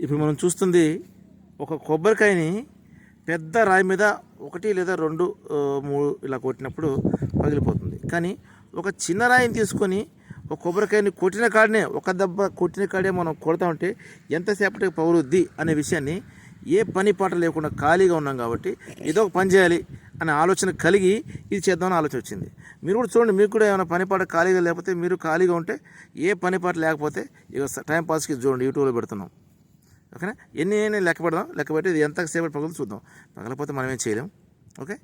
ఇప్పుడు మనం చూస్తుంది ఒక కొబ్బరికాయని పెద్ద రాయి మీద 1 లేదా 2 3 ఇలా కొట్టినప్పుడు పగిలిపోతుంది. కానీ ఒక చిన్న రాయిని తీసుకొని ఒక కొబ్బరికాయని కొట్టిన కాడనే ఒక దెబ్బ కొట్టిన కాడే మనం కొడతా ఉంటే ఎంతసేపటికి పగులుద్ది అనే విషయాన్ని ఏ పని పాట లేకుండా ఖాళీగా ఉన్నాం కాబట్టి ఏదో ఒక పని చేయాలి అనే ఆలోచన కలిగి ఇది చేద్దామని ఆలోచన వచ్చింది. మీరు కూడా చూడండి, మీకు కూడా ఏమైనా పని పాట ఖాళీగా లేకపోతే, మీరు ఖాళీగా ఉంటే ఏ పని పాట లేకపోతే ఇక టైం పాస్కి చూడండి యూట్యూబ్లో పెడుతున్నాం. ఓకేనా? ఎన్ని లెక్క పెడదాం, లెక్క పెట్టి ఇది ఎంతసేపటి పగులు చూద్దాం. పగలపోతే మనం ఏం చేయలేం. ఓకే,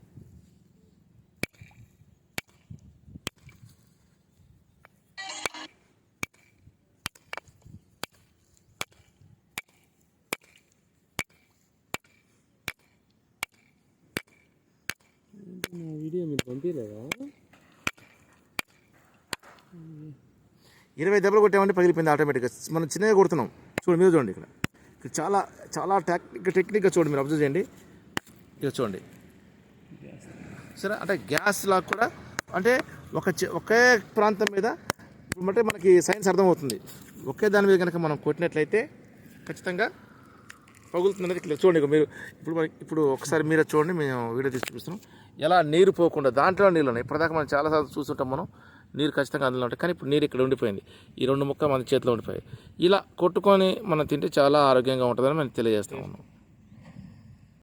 వీడియో మీరు పంపించలేదా? 20 దెబ్బలు కొట్టామంటే పగిలిపోయింది ఆటోమేటిక్గా. మనం చిన్నగా కొడుతున్నాం. చూడండి, మీరు చూడండి, ఇక్కడ చాలా చాలా టెక్నిక్గా చూడండి, మీరు అబ్జర్వ్ చేయండి. ఇక్కడ చూడండి, సరే అంటే గ్యాస్ లాగా కూడా అంటే ఒకే ప్రాంతం మీద అంటే మనకి సైన్స్ అర్థమవుతుంది. ఒకే దాని మీద కనుక మనం కొట్టినట్లయితే ఖచ్చితంగా పగులుతుంది అనేది ఇక్కడ చూడండి. మీరు ఇప్పుడు ఒకసారి మీరు చూడండి, మేము వీడియో తీసి చూపిస్తున్నాం. ఎలా నీరు పోకుండా దాంట్లో నీళ్ళు ఉన్నాయి. ఇప్పటిదాకా మనం చాలాసార్లు చూస్తుంటాం, మనం నీరు ఖచ్చితంగా అందులో ఉంటాయి. కానీ ఇప్పుడు నీరు ఇక్కడ ఉండిపోయింది. ఈ 2 ముక్కలు మన చేతిలో ఉండిపోయాయి. ఇలా కొట్టుకొని మనం తింటే చాలా ఆరోగ్యంగా ఉంటుందని మేము తెలియజేస్తాం.